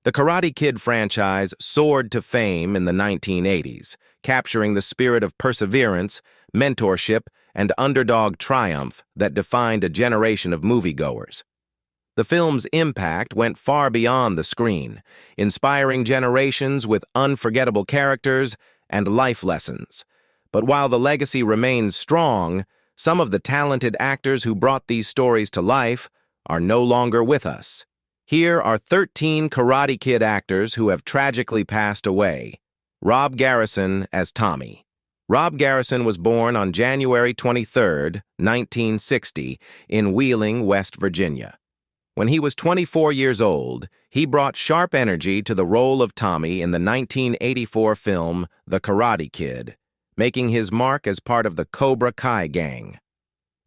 The Karate Kid franchise soared to fame in the 1980s, capturing the spirit of perseverance, mentorship, and underdog triumph that defined a generation of moviegoers. The film's impact went far beyond the screen, inspiring generations with unforgettable characters and life lessons. But while the legacy remains strong, some of the talented actors who brought these stories to life are no longer with us. Here are 13 Karate Kid actors who have tragically passed away. Rob Garrison as Tommy. Rob Garrison was born on January 23, 1960, in Wheeling, West Virginia. When he was 24 years old, he brought sharp energy to the role of Tommy in the 1984 film The Karate Kid, making his mark as part of the Cobra Kai gang.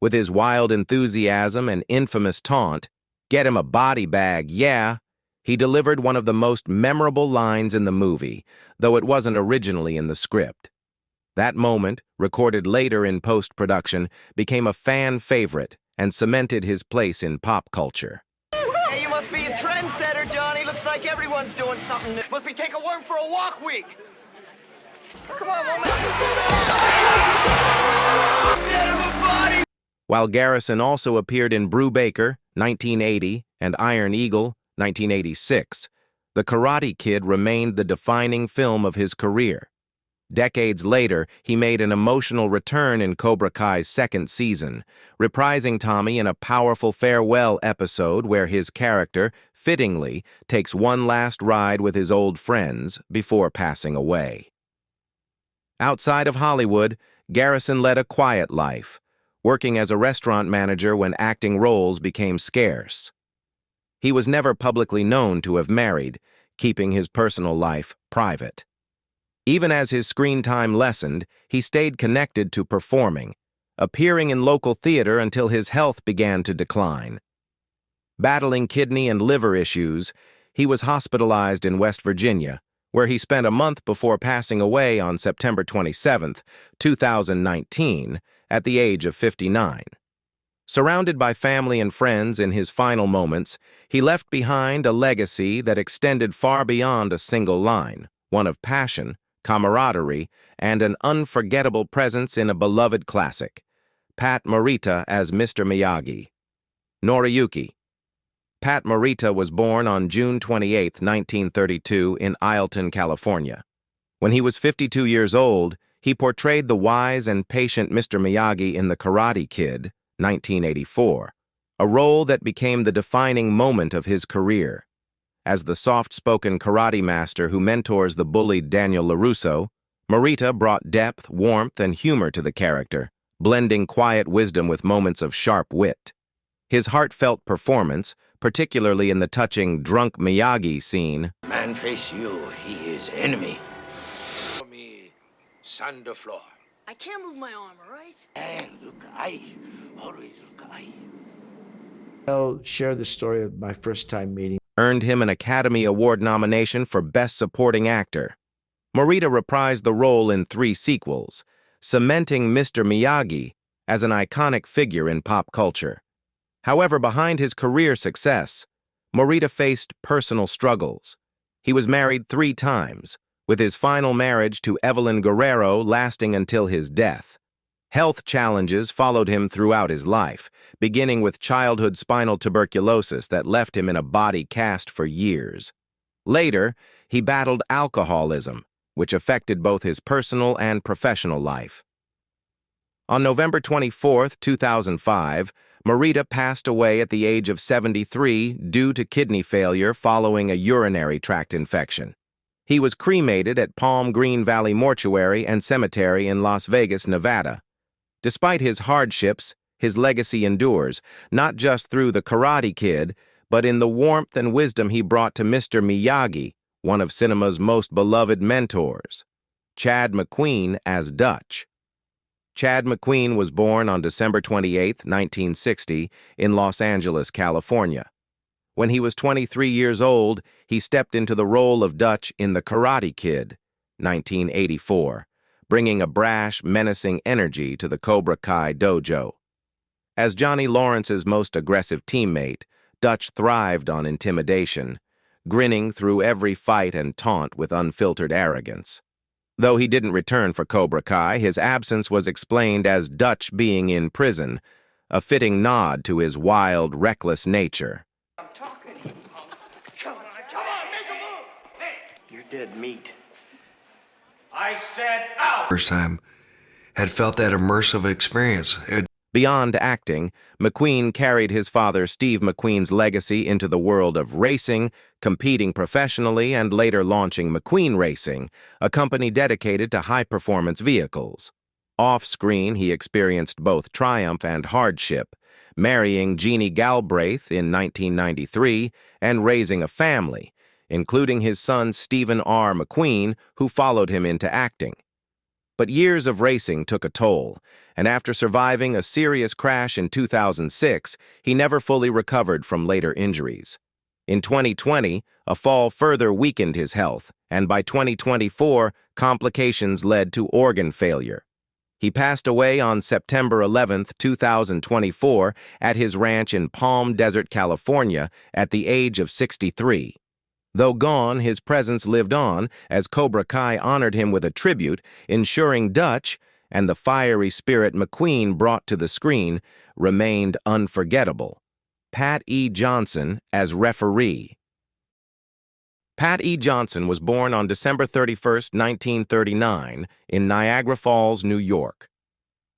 With his wild enthusiasm and infamous taunt, "Get him a body bag, yeah," he delivered one of the most memorable lines in the movie, though it wasn't originally in the script. That moment, recorded later in post-production, became a fan favorite and cemented his place in pop culture. Hey, you must be a trendsetter, Johnny. Looks like everyone's doing something. Must be take a worm for a walk week. Come on, woman. Get him a body. While Garrison also appeared in Brubaker, 1980, and Iron Eagle, 1986, The Karate Kid remained the defining film of his career. Decades later, he made an emotional return in Cobra Kai's second season, reprising Tommy in a powerful farewell episode where his character, fittingly, takes one last ride with his old friends before passing away. Outside of Hollywood, Garrison led a quiet life, working as a restaurant manager when acting roles became scarce. He was never publicly known to have married, keeping his personal life private. Even as his screen time lessened, he stayed connected to performing, appearing in local theater until his health began to decline. Battling kidney and liver issues, he was hospitalized in West Virginia, where he spent a month before passing away on September 27, 2019, at the age of 59. Surrounded by family and friends in his final moments, he left behind a legacy that extended far beyond a single line, one of passion, camaraderie, and an unforgettable presence in a beloved classic. Pat Morita as Mr. Miyagi. Noriyuki. Pat Morita was born on June 28, 1932, in Ileton, California. When he was 52 years old, he portrayed the wise and patient Mr. Miyagi in The Karate Kid, 1984, a role that became the defining moment of his career. As the soft-spoken karate master who mentors the bullied Daniel LaRusso, Morita brought depth, warmth, and humor to the character, blending quiet wisdom with moments of sharp wit. His heartfelt performance, particularly in the touching drunk Miyagi scene, "Man face you, he is enemy. Me, sand the floor. I can't move my arm, all right? And look, I always look, I." I'll share the story of my first time meeting. Earned him an Academy Award nomination for Best Supporting Actor. Morita reprised the role in 3 sequels, cementing Mr. Miyagi as an iconic figure in pop culture. However, behind his career success, Morita faced personal struggles. He was married 3 times, with his final marriage to Evelyn Guerrero lasting until his death. Health challenges followed him throughout his life, beginning with childhood spinal tuberculosis that left him in a body cast for years. Later, he battled alcoholism, which affected both his personal and professional life. On November 24, 2005, Morita passed away at the age of 73 due to kidney failure following a urinary tract infection. He was cremated at Palm Green Valley Mortuary and Cemetery in Las Vegas, Nevada. Despite his hardships, his legacy endures, not just through The Karate Kid, but in the warmth and wisdom he brought to Mr. Miyagi, one of cinema's most beloved mentors. Chad McQueen as Dutch. Chad McQueen was born on December 28, 1960, in Los Angeles, California. When he was 23 years old, he stepped into the role of Dutch in The Karate Kid, 1984, bringing a brash, menacing energy to the Cobra Kai dojo. As Johnny Lawrence's most aggressive teammate, Dutch thrived on intimidation, grinning through every fight and taunt with unfiltered arrogance. Though he didn't return for Cobra Kai, his absence was explained as Dutch being in prison, a fitting nod to his wild, reckless nature. I'm talking to you, punk. Come on, make a move! Hey! You're dead meat. I said out! First time had felt that immersive experience. Beyond acting, McQueen carried his father Steve McQueen's legacy into the world of racing, competing professionally, and later launching McQueen Racing, a company dedicated to high-performance vehicles. Off-screen, he experienced both triumph and hardship, marrying Jeannie Galbraith in 1993 and raising a family, including his son Stephen R. McQueen, who followed him into acting. But years of racing took a toll, and after surviving a serious crash in 2006, he never fully recovered from later injuries. In 2020, a fall further weakened his health, and by 2024, complications led to organ failure. He passed away on September 11, 2024, at his ranch in Palm Desert, California, at the age of 63. Though gone, his presence lived on as Cobra Kai honored him with a tribute, ensuring Dutch and the fiery spirit McQueen brought to the screen remained unforgettable. Pat E. Johnson as referee. Pat E. Johnson was born on December 31, 1939, in Niagara Falls, New York.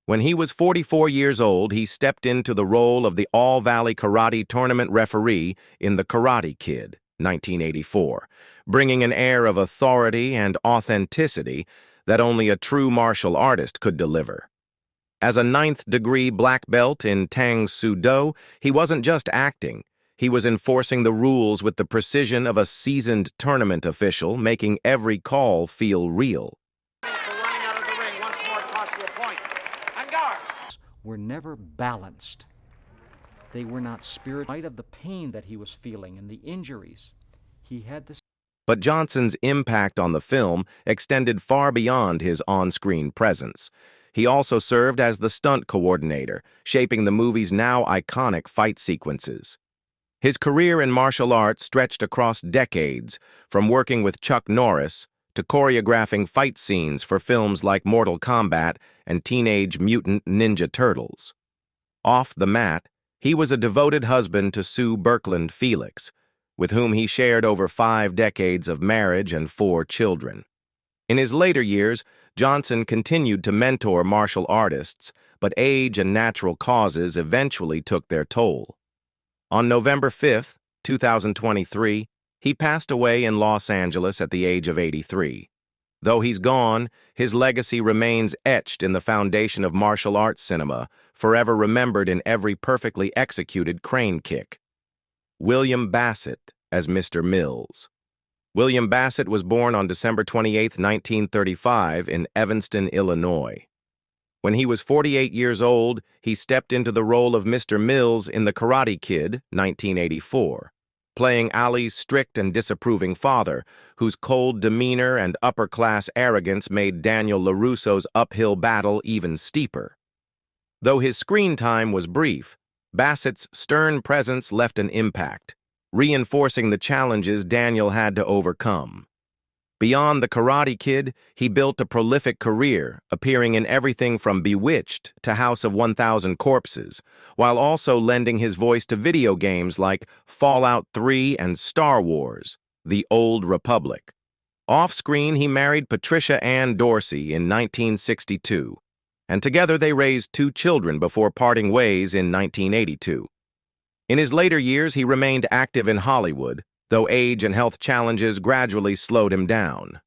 When he was 44 years old, he stepped into the role of the All-Valley Karate Tournament referee in The Karate Kid, 1984, bringing an air of authority and authenticity that only a true martial artist could deliver. As a 9th-degree black belt in Tang Soo Do, he wasn't just acting. He was enforcing the rules with the precision of a seasoned tournament official, making every call feel real. Running out of the ring once more cost you a point. On guard! Were never balanced. They were not spiritual. In spite of the pain that he was feeling and the injuries, he had this. But Johnson's impact on the film extended far beyond his on-screen presence. He also served as the stunt coordinator, shaping the movie's now iconic fight sequences. His career in martial arts stretched across decades, from working with Chuck Norris to choreographing fight scenes for films like Mortal Kombat and Teenage Mutant Ninja Turtles. Off the mat, he was a devoted husband to Sue Birkeland Felix, with whom he shared over 5 decades of marriage and 4 children. In his later years, Johnson continued to mentor martial artists, but age and natural causes eventually took their toll. On November 5, 2023, he passed away in Los Angeles at the age of 83. Though he's gone, his legacy remains etched in the foundation of martial arts cinema, forever remembered in every perfectly executed crane kick. William Bassett as Mr. Mills. William Bassett was born on December 28, 1935, in Evanston, Illinois. When he was 48 years old, he stepped into the role of Mr. Mills in The Karate Kid, 1984. Playing Ali's strict and disapproving father, whose cold demeanor and upper-class arrogance made Daniel LaRusso's uphill battle even steeper. Though his screen time was brief, Bassett's stern presence left an impact, reinforcing the challenges Daniel had to overcome. Beyond The Karate Kid, he built a prolific career, appearing in everything from Bewitched to House of 1,000 Corpses, while also lending his voice to video games like Fallout 3 and Star Wars: The Old Republic. Off-screen, he married Patricia Ann Dorsey in 1962, and together they raised 2 children before parting ways in 1982. In his later years, he remained active in Hollywood, though age and health challenges gradually slowed him down.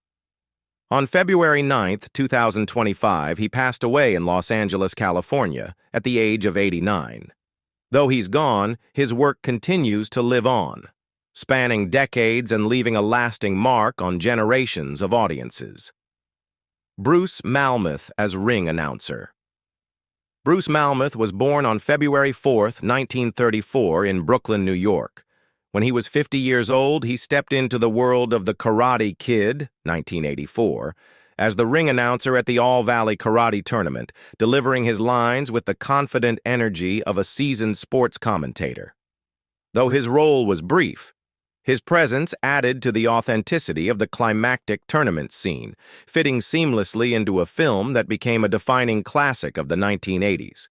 On February 9, 2025, he passed away in Los Angeles, California, at the age of 89. Though he's gone, his work continues to live on, spanning decades and leaving a lasting mark on generations of audiences. Bruce Malmuth as ring announcer. Bruce Malmuth was born on February 4, 1934, in Brooklyn, New York. When he was 50 years old, he stepped into the world of The Karate Kid, 1984, as the ring announcer at the All-Valley Karate Tournament, delivering his lines with the confident energy of a seasoned sports commentator. Though his role was brief, His presence added to the authenticity of the climactic tournament scene, fitting seamlessly into a film that became a defining classic of the 1980s.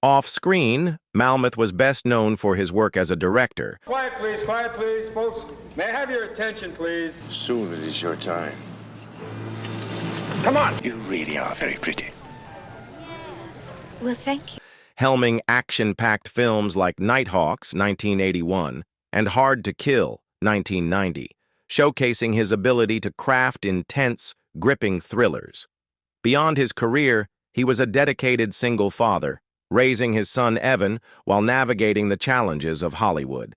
Off-screen, Malmuth was best known for his work as a director. Quiet, please, folks. May I have your attention, please? Soon it is your time. Come on! You really are very pretty. Well, thank you. Helming action-packed films like Nighthawks, 1981, and Hard to Kill, 1990, showcasing his ability to craft intense, gripping thrillers. Beyond his career, he was a dedicated single father, raising his son Evan while navigating the challenges of Hollywood.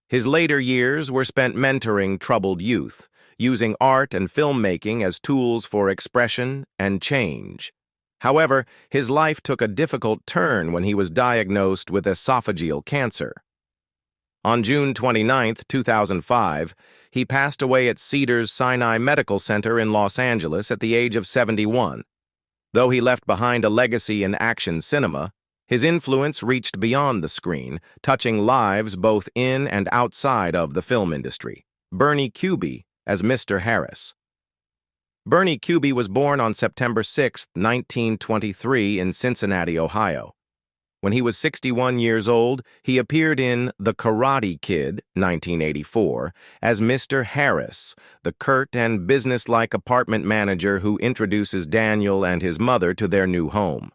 His later years were spent mentoring troubled youth, using art and filmmaking as tools for expression and change. However, his life took a difficult turn when he was diagnosed with esophageal cancer. On June 29, 2005, he passed away at Cedars-Sinai Medical Center in Los Angeles at the age of 71. Though he left behind a legacy in action cinema, his influence reached beyond the screen, touching lives both in and outside of the film industry. Bernie Kuby as Mr. Harris. Bernie Kuby was born on September 6, 1923 in Cincinnati, Ohio. When he was 61 years old, he appeared in The Karate Kid, 1984, as Mr. Harris, the curt and businesslike apartment manager who introduces Daniel and his mother to their new home.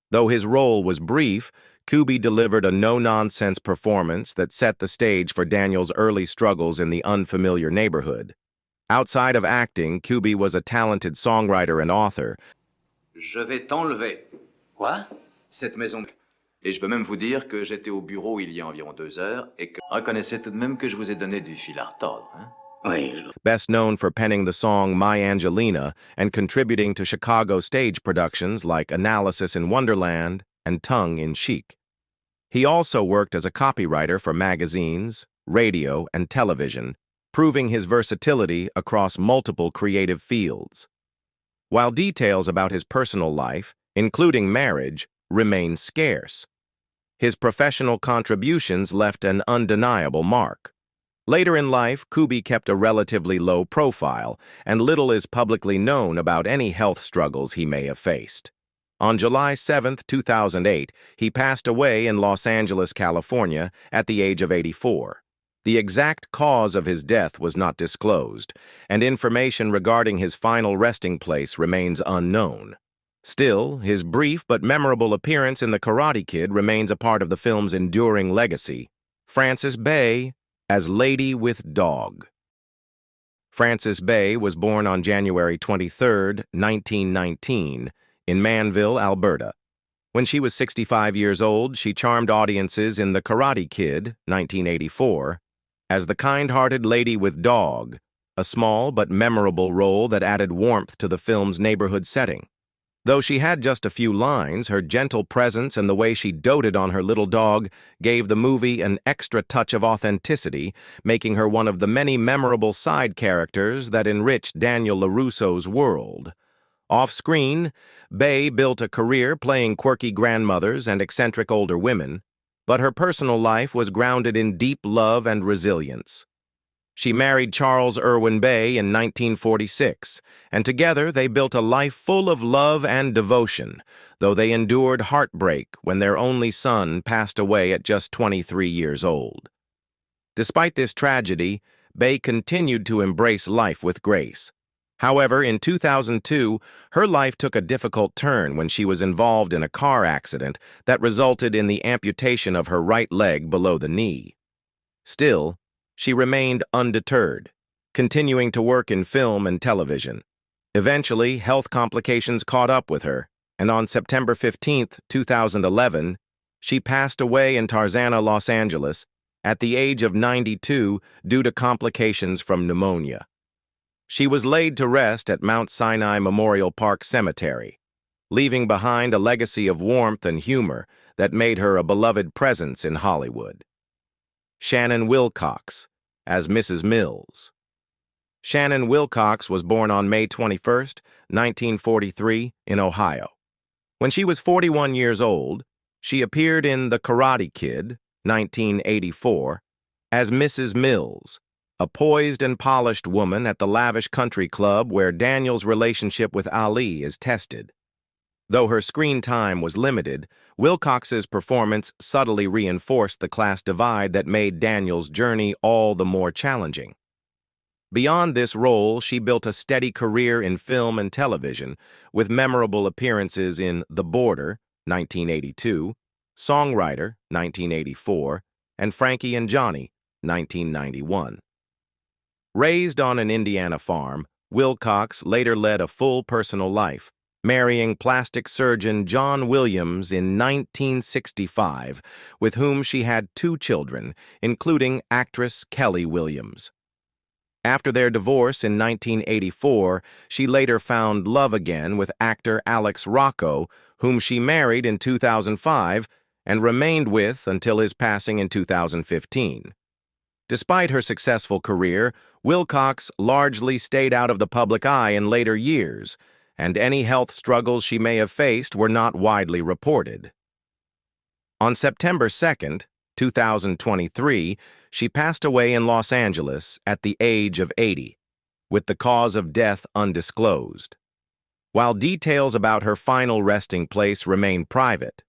Though his role was brief, Kuby delivered a no-nonsense performance that set the stage for Daniel's early struggles in the unfamiliar neighborhood. Outside of acting, Kuby was a talented songwriter and author. Je vais t'enlever. Quoi? Cette maison. Et je peux même vous dire que j'étais au bureau il y a environ 2 heures et que reconnaissez tout de même que je vous ai donné du fil à retordre, hein? Oui. Best known for penning the song My Angelina and contributing to Chicago stage productions like Analysis in Wonderland and Tongue in Cheek. He also worked as a copywriter for magazines, radio, and television, proving his versatility across multiple creative fields. While details about his personal life, including marriage, remain scarce, his professional contributions left an undeniable mark. Later in life, Kuby kept a relatively low profile, and little is publicly known about any health struggles he may have faced. On July 7, 2008, he passed away in Los Angeles, California, at the age of 84. The exact cause of his death was not disclosed, and information regarding his final resting place remains unknown. Still, his brief but memorable appearance in The Karate Kid remains a part of the film's enduring legacy. Frances Bay as Lady with Dog. Frances Bay was born on January 23, 1919, in Manville, Alberta. When she was 65 years old, she charmed audiences in The Karate Kid, 1984, as the kind-hearted Lady with Dog, a small but memorable role that added warmth to the film's neighborhood setting. Though she had just a few lines, her gentle presence and the way she doted on her little dog gave the movie an extra touch of authenticity, making her one of the many memorable side characters that enriched Daniel LaRusso's world. Off-screen, Bay built a career playing quirky grandmothers and eccentric older women, but her personal life was grounded in deep love and resilience. She married Charles Irwin Bay in 1946, and together they built a life full of love and devotion, though they endured heartbreak when their only son passed away at just 23 years old. Despite this tragedy, Bay continued to embrace life with grace. However, in 2002, her life took a difficult turn when she was involved in a car accident that resulted in the amputation of her right leg below the knee. Still, she remained undeterred, continuing to work in film and television. Eventually, health complications caught up with her, and on September 15, 2011, she passed away in Tarzana, Los Angeles, at the age of 92 due to complications from pneumonia. She was laid to rest at Mount Sinai Memorial Park Cemetery, leaving behind a legacy of warmth and humor that made her a beloved presence in Hollywood. Shannon Wilcox as Mrs. Mills. Shannon Wilcox was born on May 21, 1943, in Ohio. When she was 41 years old, she appeared in The Karate Kid, 1984, as Mrs. Mills, a poised and polished woman at the lavish country club where Daniel's relationship with Ali is tested. Though her screen time was limited, Wilcox's performance subtly reinforced the class divide that made Daniel's journey all the more challenging. Beyond this role, she built a steady career in film and television, with memorable appearances in The Border, 1982, Songwriter, 1984, and Frankie and Johnny, 1991. Raised on an Indiana farm, Wilcox later led a full personal life, marrying plastic surgeon John Williams in 1965, with whom she had 2 children, including actress Kelly Williams. After their divorce in 1984, she later found love again with actor Alex Rocco, whom she married in 2005 and remained with until his passing in 2015. Despite her successful career, Wilcox largely stayed out of the public eye in later years, and any health struggles she may have faced were not widely reported. On September 2, 2023, she passed away in Los Angeles at the age of 80, with the cause of death undisclosed. While details about her final resting place remain private,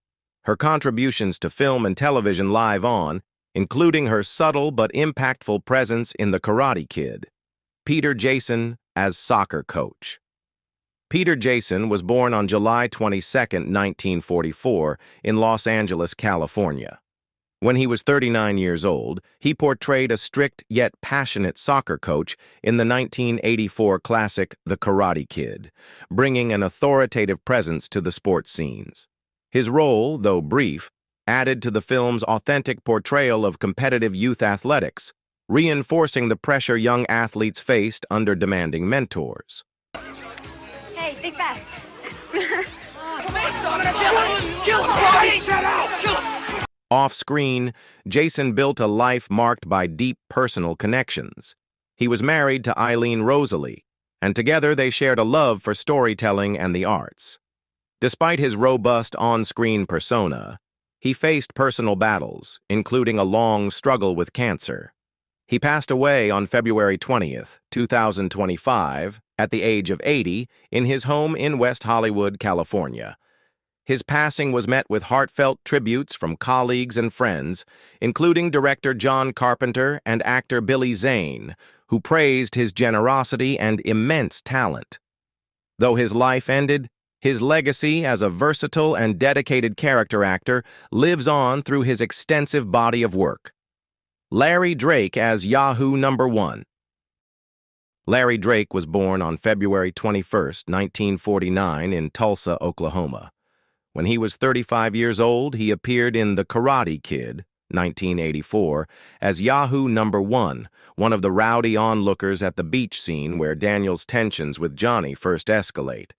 her contributions to film and television live on, including her subtle but impactful presence in The Karate Kid, Peter Jason as soccer coach. Peter Jason was born on July 22, 1944, in Los Angeles, California. When he was 39 years old, he portrayed a strict yet passionate soccer coach in the 1984 classic The Karate Kid, bringing an authoritative presence to the sports scenes. His role, though brief, added to the film's authentic portrayal of competitive youth athletics, reinforcing the pressure young athletes faced under demanding mentors. Hey, think fast. Off-screen, Jason built a life marked by deep personal connections. He was married to Eileen Rosalie, and together they shared a love for storytelling and the arts. Despite his robust on-screen persona, he faced personal battles, including a long struggle with cancer. He passed away on February 20, 2025, at the age of 80, in his home in West Hollywood, California. His passing was met with heartfelt tributes from colleagues and friends, including director John Carpenter and actor Billy Zane, who praised his generosity and immense talent. Though his life ended, his legacy as a versatile and dedicated character actor lives on through his extensive body of work. Larry Drake as Yahoo #1. Larry Drake was born on February 21, 1949, in Tulsa, Oklahoma. When he was 35 years old, he appeared in The Karate Kid, 1984, as Yahoo #1, one of the rowdy onlookers at the beach scene where Daniel's tensions with Johnny first escalate.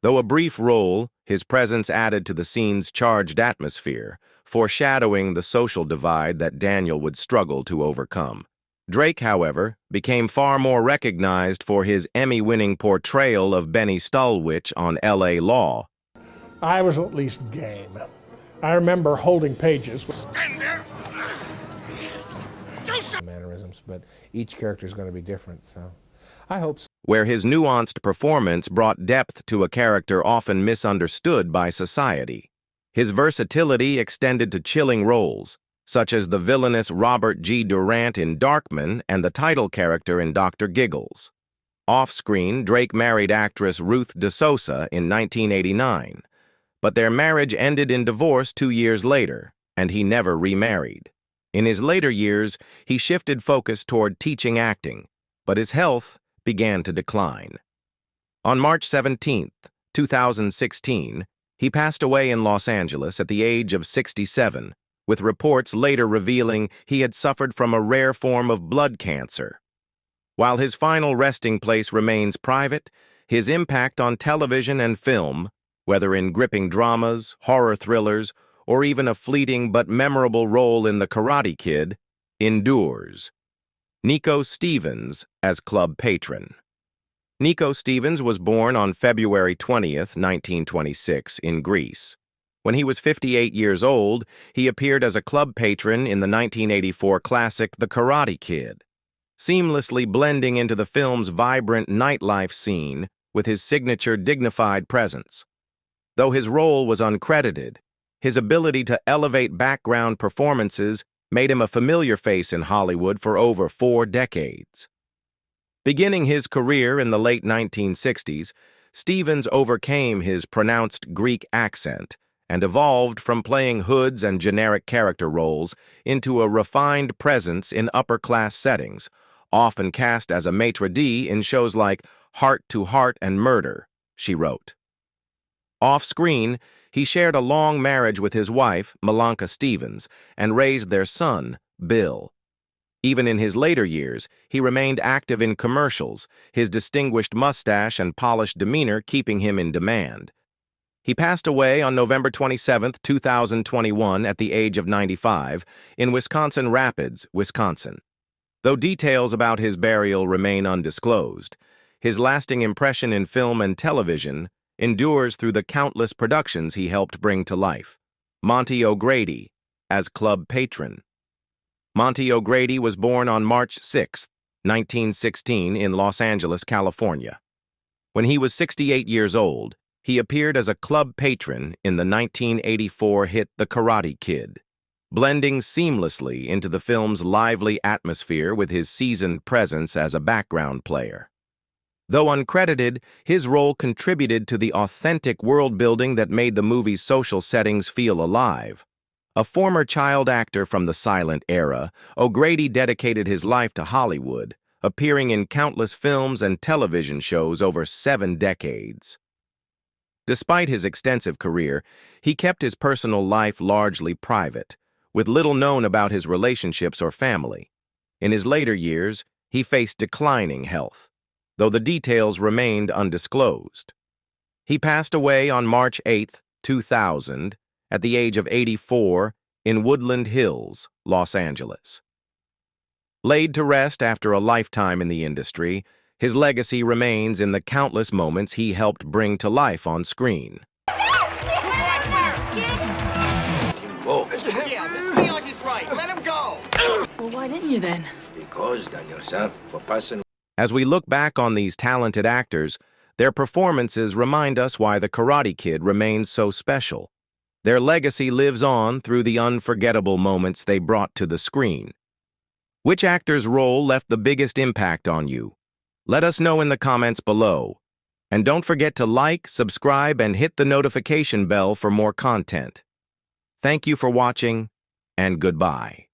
Though a brief role, his presence added to the scene's charged atmosphere, foreshadowing the social divide that Daniel would struggle to overcome. Drake, however, became far more recognized for his Emmy-winning portrayal of Benny Stulwich on L.A. Law. I was at least game. I remember holding pages. Stand there! Do something! Mannerisms, but each character is going to be different, so I hope so. Where his nuanced performance brought depth to a character often misunderstood by society. His versatility extended to chilling roles, such as the villainous Robert G. Durant in Darkman and the title character in Dr. Giggles. Off-screen, Drake married actress Ruth DeSosa in 1989, but their marriage ended in divorce 2 years later, and he never remarried. In his later years, he shifted focus toward teaching acting, but his health began to decline. On March 17, 2016, he passed away in Los Angeles at the age of 67, with reports later revealing he had suffered from a rare form of blood cancer. While his final resting place remains private, his impact on television and film, whether in gripping dramas, horror thrillers, or even a fleeting but memorable role in The Karate Kid, endures. Nico Stevens as club patron. Nico Stevens was born on February 20, 1926, in Greece. When he was 58 years old, he appeared as a club patron in the 1984 classic The Karate Kid. seamlessly blending into the film's vibrant nightlife scene with his signature dignified presence. Though his role was uncredited, his ability to elevate background performances made him a familiar face in Hollywood for over 4 decades. Beginning his career in the late 1960s, Stevens overcame his pronounced Greek accent and evolved from playing hoods and generic character roles into a refined presence in upper-class settings, often cast as a maitre d' in shows like Heart to Heart and Murder, she wrote. Off-screen, he shared a long marriage with his wife, Malmuth Stevens, and raised their son, Bill. Even in his later years, he remained active in commercials, his distinguished mustache and polished demeanor keeping him in demand. He passed away on November 27, 2021, at the age of 95, in Wisconsin Rapids, Wisconsin. Though details about his burial remain undisclosed, his lasting impression in film and television endures through the countless productions he helped bring to life. Monty O'Grady, as club patron. Monty O'Grady was born on March 6, 1916, in Los Angeles, California. When he was 68 years old, he appeared as a club patron in the 1984 hit The Karate Kid, blending seamlessly into the film's lively atmosphere with his seasoned presence as a background player. Though uncredited, his role contributed to the authentic world-building that made the movie's social settings feel alive. A former child actor from the silent era, O'Grady dedicated his life to Hollywood, appearing in countless films and television shows over 7 decades. Despite his extensive career, he kept his personal life largely private, with little known about his relationships or family. In his later years, he faced declining health, though the details remained undisclosed. He passed away on March 8, 2000, at the age of 84, in Woodland Hills, Los Angeles. Laid to rest after a lifetime in the industry, his legacy remains in the countless moments he helped bring to life on screen. Go. Yeah, Mr. Miyagi's right. Let him go. Well, why didn't you then? Because, Daniel-san, for passing. As we look back on these talented actors, their performances remind us why The Karate Kid remains so special. Their legacy lives on through the unforgettable moments they brought to the screen. Which actor's role left the biggest impact on you? Let us know in the comments below. And don't forget to like, subscribe, and hit the notification bell for more content. Thank you for watching, and goodbye.